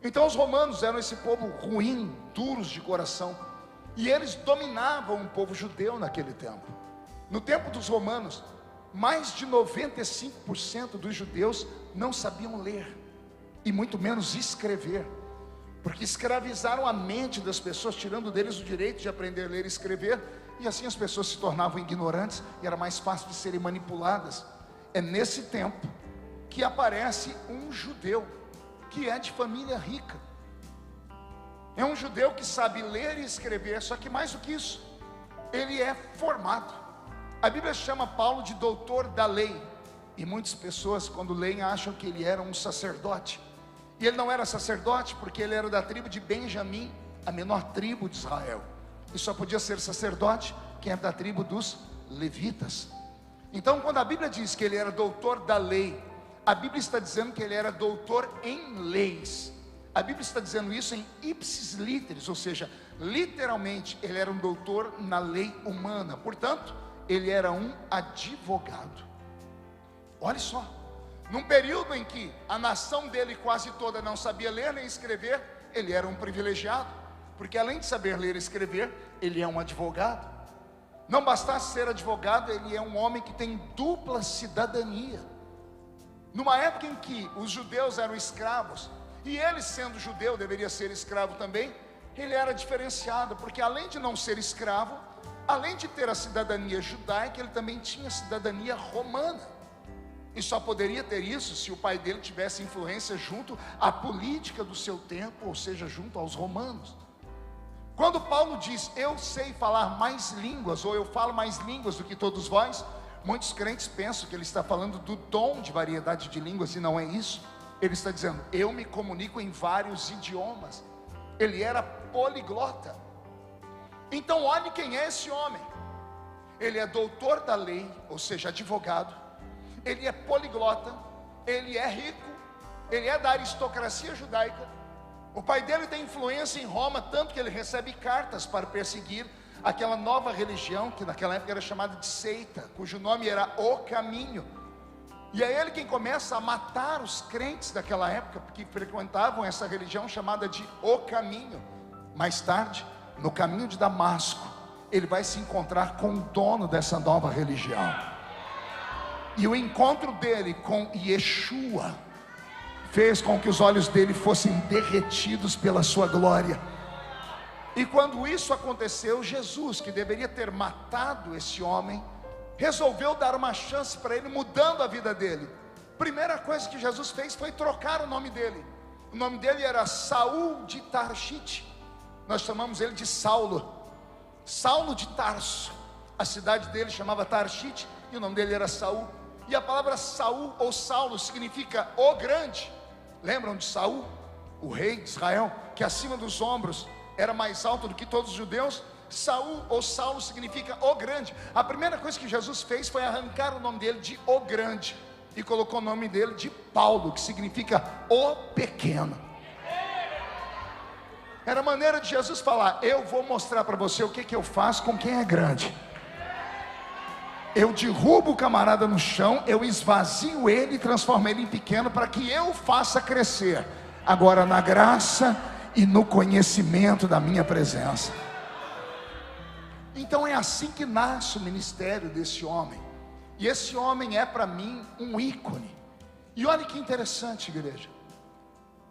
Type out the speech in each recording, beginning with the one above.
Então os romanos eram esse povo ruim, duros de coração, e eles dominavam o povo judeu naquele tempo. No tempo dos romanos, mais de 95% dos judeus não sabiam ler, e muito menos escrever, porque escravizaram a mente das pessoas, tirando deles o direito de aprender a ler e escrever, e assim as pessoas se tornavam ignorantes, e era mais fácil de serem manipuladas. É nesse tempo que aparece um judeu, que é de família rica. É um judeu que sabe ler e escrever, só que mais do que isso, ele é formado. A Bíblia chama Paulo de doutor da lei, e muitas pessoas quando leem acham que ele era um sacerdote, e ele não era sacerdote porque ele era da tribo de Benjamim, a menor tribo de Israel, e só podia ser sacerdote quem é da tribo dos levitas. Então quando a Bíblia diz que ele era doutor da lei, a Bíblia está dizendo que ele era doutor em leis. A Bíblia está dizendo isso em ipsis literis, ou seja, literalmente ele era um doutor na lei humana. Portanto, ele era um advogado. Olha só, num período em que a nação dele quase toda não sabia ler nem escrever, ele era um privilegiado, porque além de saber ler e escrever, ele é um advogado. Não bastasse ser advogado, ele é um homem que tem dupla cidadania. Numa época em que os judeus eram escravos, e ele sendo judeu deveria ser escravo também, ele era diferenciado, porque além de não ser escravo, além de ter a cidadania judaica, ele também tinha cidadania romana, e só poderia ter isso se o pai dele tivesse influência junto à política do seu tempo, ou seja, junto aos romanos. Quando Paulo diz, eu sei falar mais línguas, ou eu falo mais línguas do que todos vós, muitos crentes pensam que ele está falando do dom de variedade de línguas, e não é isso. Ele está dizendo, eu me comunico em vários idiomas. Ele era poliglota. Então olhe quem é esse homem. Ele é doutor da lei, ou seja, advogado. Ele é poliglota, ele é rico, ele é da aristocracia judaica. O pai dele tem influência em Roma, tanto que ele recebe cartas para perseguir aquela nova religião, que naquela época era chamada de seita, cujo nome era O Caminho. E é ele quem começa a matar os crentes daquela época, que frequentavam essa religião chamada de O Caminho. Mais tarde, no caminho de Damasco, ele vai se encontrar com o dono dessa nova religião. E o encontro dele com Yeshua fez com que os olhos dele fossem derretidos pela sua glória. E quando isso aconteceu, Jesus, que deveria ter matado esse homem, resolveu dar uma chance para ele, mudando a vida dele. Primeira coisa que Jesus fez foi trocar o nome dele. O nome dele era Saul de Tarshite. Nós chamamos ele de Saulo. Saulo de Tarso. A cidade dele chamava Tarshite e o nome dele era Saul. E a palavra Saul ou Saulo significa o grande. Lembram de Saul, o rei de Israel, que acima dos ombros era mais alto do que todos os judeus? Saul ou Saulo significa o grande. A primeira coisa que Jesus fez foi arrancar o nome dele de o grande e colocou o nome dele de Paulo, que significa o pequeno. Era a maneira de Jesus falar, eu vou mostrar para você o que eu faço com quem é grande. Eu derrubo o camarada no chão, eu esvazio ele e transformo ele em pequeno, para que eu faça crescer, agora na graça e no conhecimento da minha presença. Então é assim que nasce o ministério desse homem. E esse homem é para mim um ícone. E olha que interessante, igreja.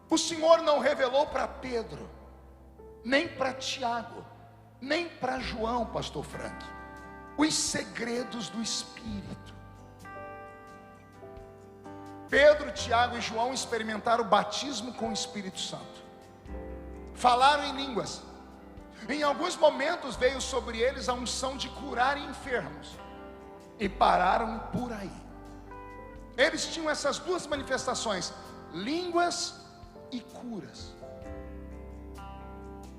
O Senhor não revelou para Pedro, nem para Tiago, nem para João, pastor Frank, os segredos do Espírito. Pedro, Tiago e João experimentaram o batismo com o Espírito Santo. Falaram em línguas. Em alguns momentos veio sobre eles a unção de curar enfermos, e pararam por aí. Eles tinham essas duas manifestações, línguas e curas.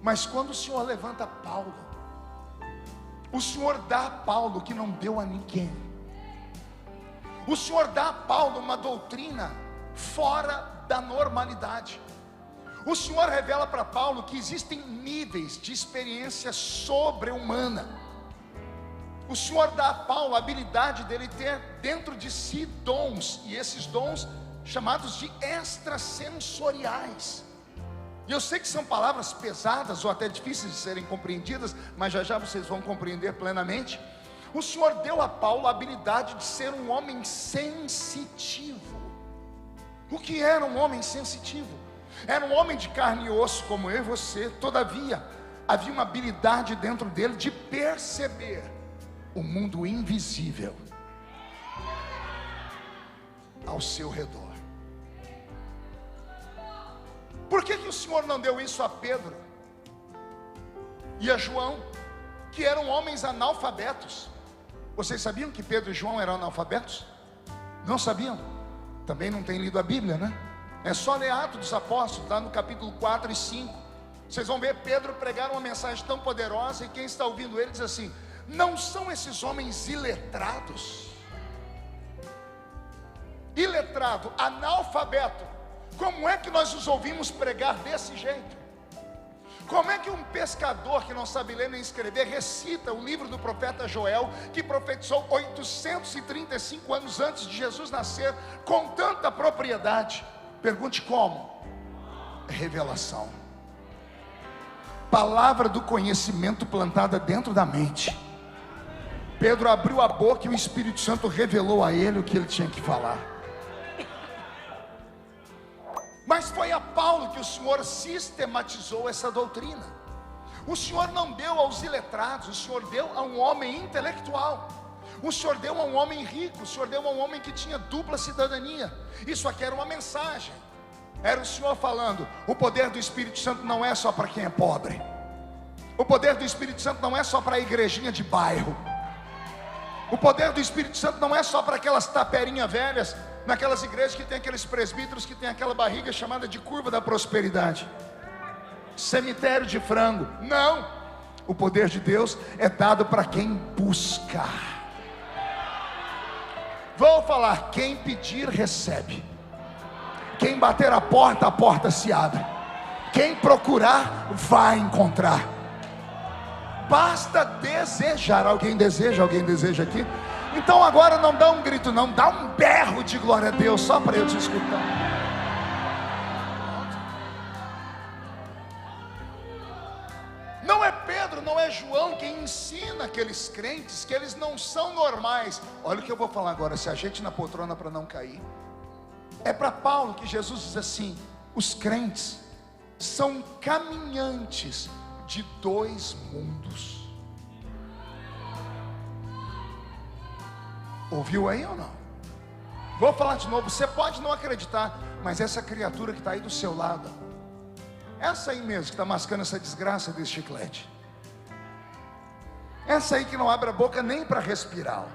Mas quando o Senhor levanta Paulo, o Senhor dá a Paulo que não deu a ninguém. O Senhor dá a Paulo uma doutrina fora da normalidade. O Senhor revela para Paulo que existem níveis de experiência sobre-humana. O Senhor dá a Paulo a habilidade dele ter dentro de si dons, e esses dons chamados de extrasensoriais. E eu sei que são palavras pesadas ou até difíceis de serem compreendidas, mas já já vocês vão compreender plenamente. O Senhor deu a Paulo a habilidade de ser um homem sensitivo. O que era um homem sensitivo? Era um homem de carne e osso como eu e você. Todavia, havia uma habilidade dentro dele de perceber o mundo invisível ao seu redor. Por que o Senhor não deu isso a Pedro e a João, que eram homens analfabetos? Vocês sabiam que Pedro e João eram analfabetos? Não sabiam? Também não tem lido a Bíblia, né? É só ler Atos dos Apóstolos, lá no capítulo 4 e 5. Vocês vão ver Pedro pregar uma mensagem tão poderosa, e quem está ouvindo ele diz assim: não são esses homens iletrados? Iletrado, analfabeto, como é que nós os ouvimos pregar desse jeito? Como é que um pescador que não sabe ler nem escrever recita o livro do profeta Joel, que profetizou 835 anos antes de Jesus nascer, com tanta propriedade? Pergunte como? Revelação. Palavra do conhecimento plantada dentro da mente. Pedro abriu a boca e o Espírito Santo revelou a ele o que ele tinha que falar. Mas foi a Paulo que o Senhor sistematizou essa doutrina. O Senhor não deu aos iletrados, o Senhor deu a um homem intelectual. O Senhor deu a um homem rico, o Senhor deu a um homem que tinha dupla cidadania. Isso aqui era uma mensagem. Era o Senhor falando: o poder do Espírito Santo não é só para quem é pobre. O poder do Espírito Santo não é só para a igrejinha de bairro. O poder do Espírito Santo não é só para aquelas taperinhas velhas, naquelas igrejas que tem aqueles presbíteros que tem aquela barriga chamada de curva da prosperidade, cemitério de frango. Não, o poder de Deus é dado para quem busca. Vou falar: quem pedir recebe, quem bater a porta se abre, quem procurar vai encontrar. Basta desejar. Alguém deseja aqui? Então agora não dá um grito não, dá um berro de glória a Deus, só para eu te escutar. Não é Pedro, não é João quem ensina aqueles crentes que eles não são normais. Olha o que eu vou falar agora, se ajeite na poltrona para não cair. É para Paulo que Jesus diz assim: os crentes são caminhantes de dois mundos. Ouviu aí ou não? Vou falar de novo. Você pode não acreditar, mas essa criatura que está aí do seu lado, essa aí mesmo que está mascando essa desgraça desse chiclete, essa aí que não abre a boca nem para respirar,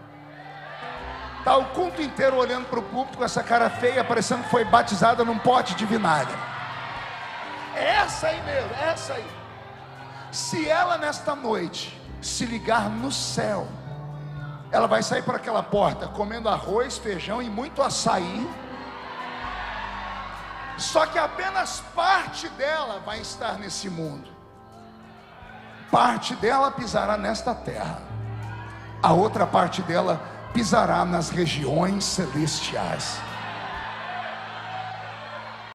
está o culto inteiro olhando para o púlpito com essa cara feia, parecendo que foi batizada num pote de vinagre. É essa aí mesmo, é essa aí. Se ela nesta noite se ligar no céu, ela vai sair por aquela porta comendo arroz, feijão e muito açaí. Só que apenas parte dela vai estar nesse mundo. Parte dela pisará nesta terra, a outra parte dela pisará nas regiões celestiais.